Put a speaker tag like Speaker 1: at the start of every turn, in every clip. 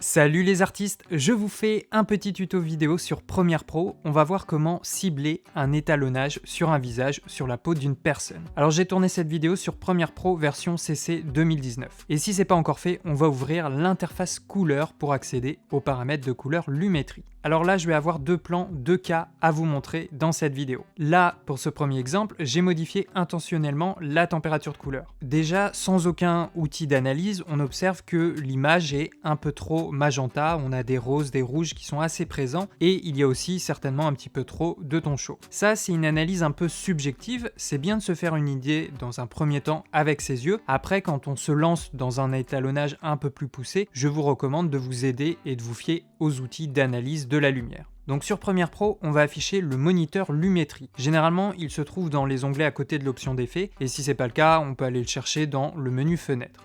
Speaker 1: Salut les artistes, je vous fais un petit tuto vidéo sur Premiere Pro. On va voir comment cibler un étalonnage sur un visage sur la peau d'une personne. Alors j'ai tourné cette vidéo sur Premiere Pro version CC 2019. Et si c'est pas encore fait, on va ouvrir l'interface couleur pour accéder aux paramètres de couleur Lumetri. Alors là, je vais avoir deux plans, deux cas à vous montrer dans cette vidéo. Là, pour ce premier exemple, j'ai modifié intentionnellement la température de couleur. Déjà, sans aucun outil d'analyse, on observe que l'image est un peu trop magenta, on a des roses, des rouges qui sont assez présents, et il y a aussi certainement un petit peu trop de tons chauds. Ça, c'est une analyse un peu subjective, c'est bien de se faire une idée dans un premier temps avec ses yeux. Après, quand on se lance dans un étalonnage un peu plus poussé, je vous recommande de vous aider et de vous fier aux outils d'analyse de la lumière. Donc sur Premiere Pro, on va afficher le moniteur Lumetri. Généralement, il se trouve dans les onglets à côté de l'option d'effet, et si c'est pas le cas, on peut aller le chercher dans le menu fenêtre.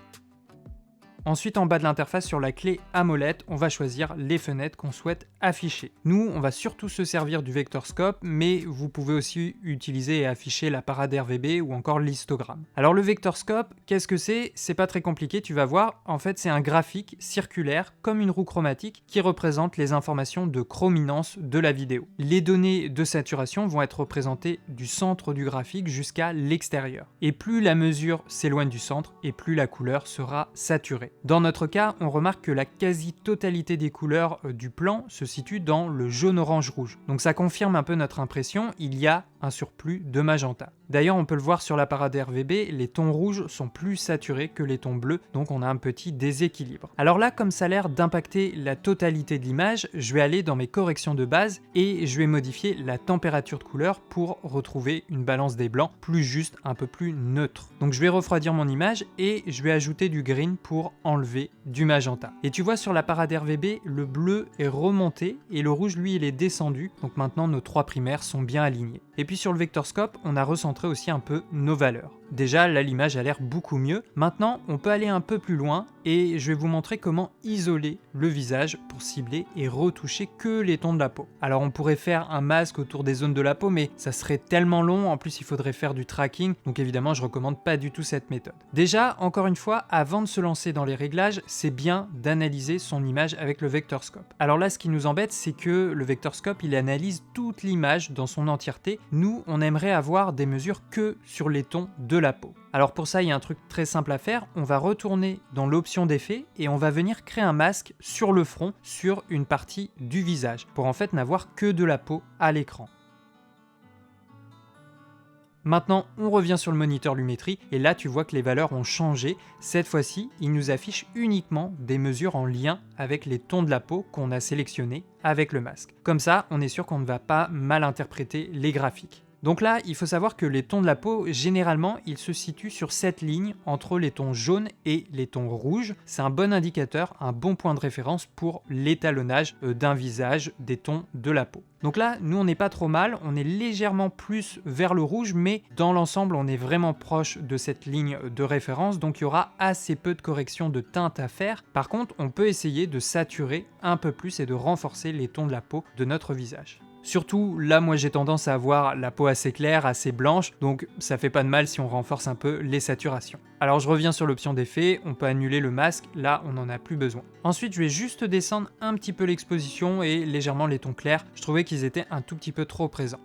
Speaker 1: Ensuite, en bas de l'interface, sur la clé AMOLED, on va choisir les fenêtres qu'on souhaite afficher. Nous, on va surtout se servir du vector scope, mais vous pouvez aussi utiliser et afficher la parade RVB ou encore l'histogramme. Alors le vector scope, qu'est-ce que c'est? C'est pas très compliqué, tu vas voir. En fait, c'est un graphique circulaire, comme une roue chromatique, qui représente les informations de chrominance de la vidéo. Les données de saturation vont être représentées du centre du graphique jusqu'à l'extérieur. Et plus la mesure s'éloigne du centre, et plus la couleur sera saturée. Dans notre cas, on remarque que la quasi-totalité des couleurs du plan se situe dans le jaune-orange-rouge. Donc ça confirme un peu notre impression, il y a un surplus de magenta. D'ailleurs, on peut le voir sur la parade RVB, les tons rouges sont plus saturés que les tons bleus, donc on a un petit déséquilibre. Alors là, comme ça a l'air d'impacter la totalité de l'image, je vais aller dans mes corrections de base et je vais modifier la température de couleur pour retrouver une balance des blancs plus juste, un peu plus neutre. Donc je vais refroidir mon image et je vais ajouter du green pour enlever du magenta. Et tu vois sur la parade RVB, le bleu est remonté et le rouge, lui, il est descendu. Donc maintenant, nos trois primaires sont bien alignés. Et puis sur le vector scope, on a recentré aussi un peu nos valeurs. Déjà, là, l'image a l'air beaucoup mieux. Maintenant, on peut aller un peu plus loin et je vais vous montrer comment isoler le visage pour cibler et retoucher que les tons de la peau. Alors, on pourrait faire un masque autour des zones de la peau, mais ça serait tellement long. En plus, il faudrait faire du tracking. Donc évidemment, je recommande pas du tout cette méthode. Déjà, encore une fois, avant de se lancer dans les réglages, c'est bien d'analyser son image avec le vector scope. Alors là, ce qui nous embête, c'est que le vector scope, il analyse toute l'image dans son entièreté. Nous, on aimerait avoir des mesures que sur les tons de la peau. Alors pour ça, il y a un truc très simple à faire, on va retourner dans l'option d'effet et on va venir créer un masque sur le front, sur une partie du visage, pour en fait n'avoir que de la peau à l'écran. Maintenant, on revient sur le moniteur Lumetri et là tu vois que les valeurs ont changé. Cette fois-ci, il nous affiche uniquement des mesures en lien avec les tons de la peau qu'on a sélectionnés avec le masque. Comme ça, on est sûr qu'on ne va pas mal interpréter les graphiques. Donc là, il faut savoir que les tons de la peau, généralement, ils se situent sur cette ligne entre les tons jaunes et les tons rouges. C'est un bon indicateur, un bon point de référence pour l'étalonnage d'un visage, des tons de la peau. Donc là, nous, on n'est pas trop mal, on est légèrement plus vers le rouge, mais dans l'ensemble, on est vraiment proche de cette ligne de référence, donc il y aura assez peu de corrections de teinte à faire. Par contre, on peut essayer de saturer un peu plus et de renforcer les tons de la peau de notre visage. Surtout, là, moi, j'ai tendance à avoir la peau assez claire, assez blanche, donc ça fait pas de mal si on renforce un peu les saturations. Alors, je reviens sur l'option d'effet, on peut annuler le masque, là, on n'en a plus besoin. Ensuite, je vais juste descendre un petit peu l'exposition et légèrement les tons clairs. Je trouvais qu'ils étaient un tout petit peu trop présents.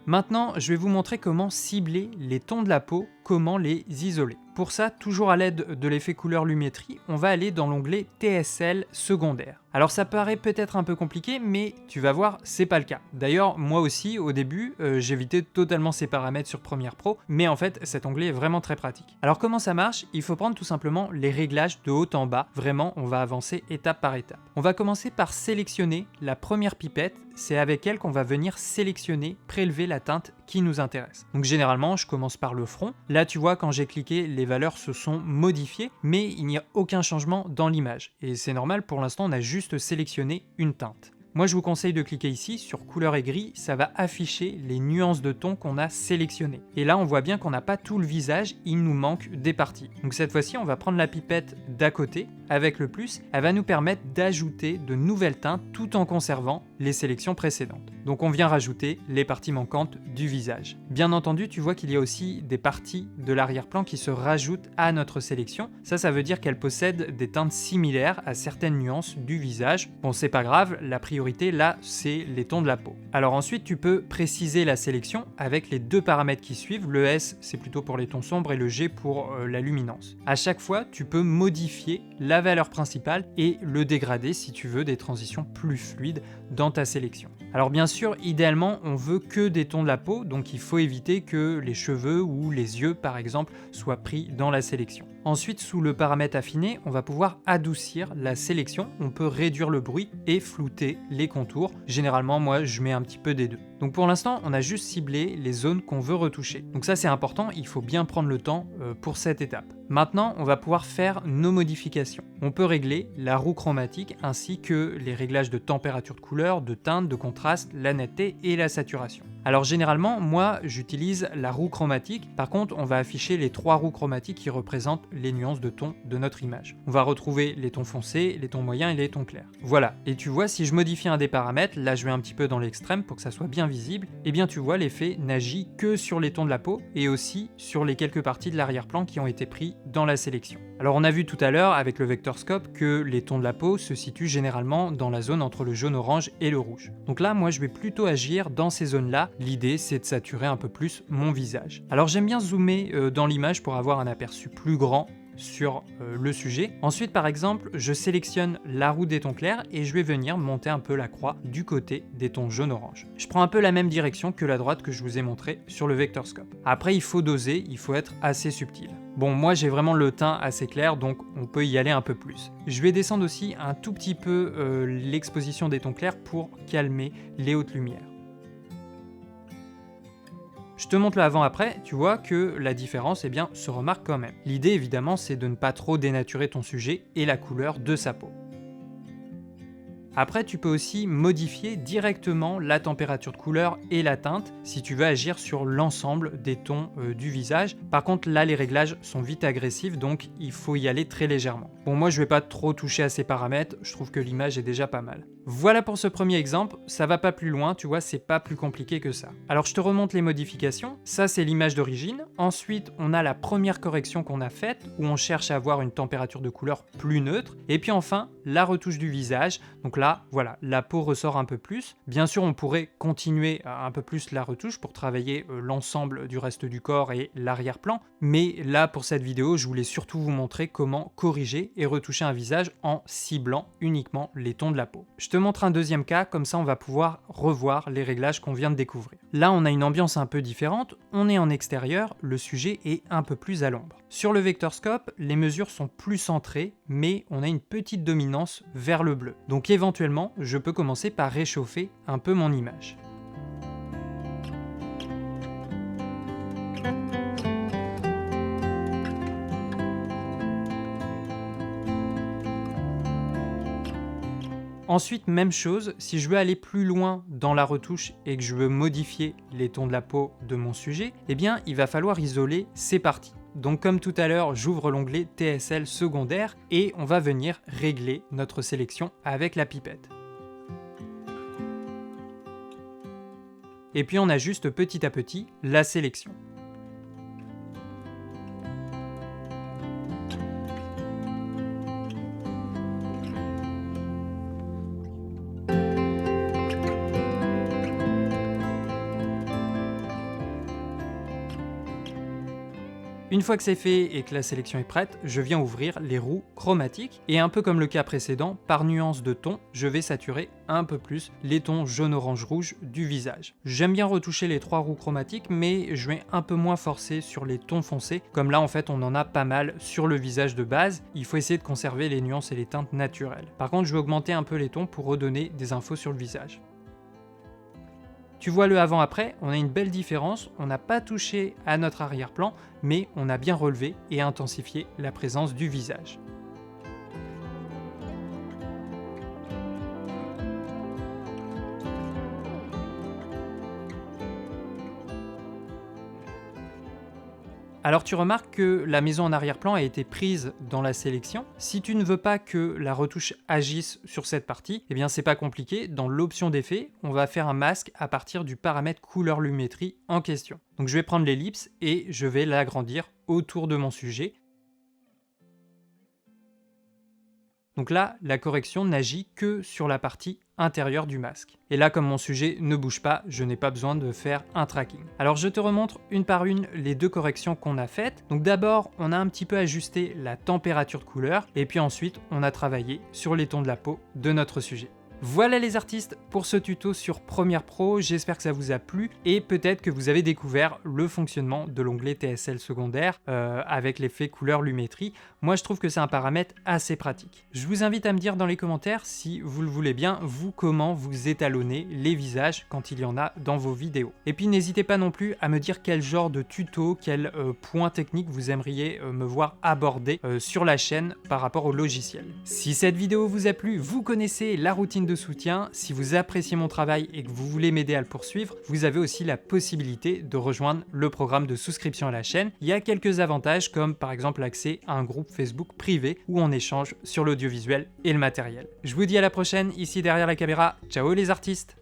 Speaker 1: Maintenant, je vais vous montrer comment cibler les tons de la peau, comment les isoler. Pour ça, toujours à l'aide de l'effet couleur Lumetri, on va aller dans l'onglet TSL secondaire. Alors ça paraît peut-être un peu compliqué, mais tu vas voir, c'est pas le cas. D'ailleurs, moi aussi, au début, j'évitais totalement ces paramètres sur Premiere Pro, mais en fait, cet onglet est vraiment très pratique. Alors comment ça marche? Il faut prendre tout simplement les réglages de haut en bas. Vraiment, on va avancer étape par étape. On va commencer par sélectionner la première pipette. C'est avec elle qu'on va venir sélectionner, prélever la teinte qui nous intéresse. Donc généralement, je commence par le front. Là, tu vois, quand j'ai cliqué, les valeurs se sont modifiées, mais il n'y a aucun changement dans l'image. Et c'est normal, pour l'instant, on a juste sélectionné une teinte. Moi, je vous conseille de cliquer ici sur couleur et gris, ça va afficher les nuances de ton qu'on a sélectionnées. Et là, on voit bien qu'on n'a pas tout le visage, il nous manque des parties. Donc cette fois-ci, on va prendre la pipette d'à côté, avec le plus, elle va nous permettre d'ajouter de nouvelles teintes tout en conservant les sélections précédentes. Donc on vient rajouter les parties manquantes du visage. Bien entendu, tu vois qu'il y a aussi des parties de l'arrière-plan qui se rajoutent à notre sélection. Ça veut dire qu'elle possède des teintes similaires à certaines nuances du visage. Bon, c'est pas grave, la priorité là, c'est les tons de la peau. Alors ensuite, tu peux préciser la sélection avec les deux paramètres qui suivent. Le S, c'est plutôt pour les tons sombres et le G pour la luminance. À chaque fois, tu peux modifier la valeur principale et le dégrader si tu veux des transitions plus fluides dans ta sélection. Alors bien sûr, idéalement, on veut que des tons de la peau, donc il faut éviter que les cheveux ou les yeux, par exemple, soient pris dans la sélection. Ensuite, sous le paramètre affiné, on va pouvoir adoucir la sélection. On peut réduire le bruit et flouter les contours. Généralement, moi, je mets un petit peu des deux. Donc pour l'instant, on a juste ciblé les zones qu'on veut retoucher. Donc ça, c'est important, il faut bien prendre le temps pour cette étape. Maintenant, on va pouvoir faire nos modifications. On peut régler la roue chromatique ainsi que les réglages de température de couleur, de teinte, de contraste, la netteté et la saturation. Alors généralement, moi, j'utilise la roue chromatique. Par contre, on va afficher les 3 roues chromatiques qui représentent les nuances de ton de notre image. On va retrouver les tons foncés, les tons moyens et les tons clairs. Voilà, et tu vois, si je modifie un des paramètres, là je vais un petit peu dans l'extrême pour que ça soit bien visible, et bien tu vois, l'effet n'agit que sur les tons de la peau et aussi sur les quelques parties de l'arrière-plan qui ont été pris dans la sélection. Alors on a vu tout à l'heure avec le Vector Scope que les tons de la peau se situent généralement dans la zone entre le jaune orange et le rouge. Donc là, moi je vais plutôt agir dans ces zones-là. L'idée c'est de saturer un peu plus mon visage. Alors j'aime bien zoomer dans l'image pour avoir un aperçu plus grand sur le sujet. Ensuite, par exemple, je sélectionne la roue des tons clairs et je vais venir monter un peu la croix du côté des tons jaune-orange. Je prends un peu la même direction que la droite que je vous ai montré sur le Vector Scope. Après, il faut doser, il faut être assez subtil. Bon, moi j'ai vraiment le teint assez clair, donc on peut y aller un peu plus. Je vais descendre aussi un tout petit peu l'exposition des tons clairs pour calmer les hautes lumières. Je te montre le avant-après, tu vois que la différence se remarque quand même. L'idée évidemment c'est de ne pas trop dénaturer ton sujet et la couleur de sa peau. Après, tu peux aussi modifier directement la température de couleur et la teinte si tu veux agir sur l'ensemble des tons du visage. Par contre, là, les réglages sont vite agressifs, donc il faut y aller très légèrement. Bon, moi, je vais pas trop toucher à ces paramètres, je trouve que l'image est déjà pas mal. Voilà pour ce premier exemple, ça va pas plus loin, tu vois, c'est pas plus compliqué que ça. Alors, je te remonte les modifications. Ça, c'est l'image d'origine. Ensuite, on a la première correction qu'on a faite, où on cherche à avoir une température de couleur plus neutre. Et puis enfin, la retouche du visage. Donc là, voilà, la peau ressort un peu plus. Bien sûr, on pourrait continuer un peu plus la retouche pour travailler l'ensemble du reste du corps et l'arrière-plan. Mais là, pour cette vidéo, je voulais surtout vous montrer comment corriger et retoucher un visage en ciblant uniquement les tons de la peau. Je te montre un deuxième cas, comme ça on va pouvoir revoir les réglages qu'on vient de découvrir. Là, on a une ambiance un peu différente. On est en extérieur, le sujet est un peu plus à l'ombre. Sur le Vector Scope, les mesures sont plus centrées, mais on a une petite dominance vers le bleu. Donc éventuellement, je peux commencer par réchauffer un peu mon image. Ensuite, même chose, si je veux aller plus loin dans la retouche et que je veux modifier les tons de la peau de mon sujet, eh bien, il va falloir isoler ces parties. Donc comme tout à l'heure, j'ouvre l'onglet TSL secondaire et on va venir régler notre sélection avec la pipette. Et puis on ajuste petit à petit la sélection. Une fois que c'est fait et que la sélection est prête, je viens ouvrir les roues chromatiques et un peu comme le cas précédent, par nuance de ton, je vais saturer un peu plus les tons jaune, orange, rouge du visage. J'aime bien retoucher les 3 roues chromatiques, mais je vais un peu moins forcer sur les tons foncés, comme là en fait on en a pas mal sur le visage de base, il faut essayer de conserver les nuances et les teintes naturelles. Par contre, je vais augmenter un peu les tons pour redonner des infos sur le visage. Tu vois le avant-après, on a une belle différence, on n'a pas touché à notre arrière-plan, mais on a bien relevé et intensifié la présence du visage. Alors tu remarques que la maison en arrière-plan a été prise dans la sélection. Si tu ne veux pas que la retouche agisse sur cette partie, eh bien c'est pas compliqué. Dans l'option d'effet, on va faire un masque à partir du paramètre couleur lumétrie en question. Donc je vais prendre l'ellipse et je vais l'agrandir autour de mon sujet. Donc là, la correction n'agit que sur la partie intérieure du masque. Et là, comme mon sujet ne bouge pas, je n'ai pas besoin de faire un tracking. Alors je te remontre une par une les deux corrections qu'on a faites. Donc d'abord, on a un petit peu ajusté la température de couleur, et puis ensuite, on a travaillé sur les tons de la peau de notre sujet. Voilà les artistes pour ce tuto sur Premiere Pro, j'espère que ça vous a plu et peut-être que vous avez découvert le fonctionnement de l'onglet TSL secondaire avec l'effet couleur lumétrie. Moi je trouve que c'est un paramètre assez pratique. Je vous invite à me dire dans les commentaires si vous le voulez bien, vous comment vous étalonnez les visages quand il y en a dans vos vidéos. Et puis n'hésitez pas non plus à me dire quel genre de tuto, quel point technique vous aimeriez me voir aborder sur la chaîne par rapport au logiciel. Si cette vidéo vous a plu, vous connaissez la routine de soutien. Si vous appréciez mon travail et que vous voulez m'aider à le poursuivre, vous avez aussi la possibilité de rejoindre le programme de souscription à la chaîne. Il y a quelques avantages comme par exemple l'accès à un groupe Facebook privé où on échange sur l'audiovisuel et le matériel. Je vous dis à la prochaine ici derrière la caméra. Ciao les artistes!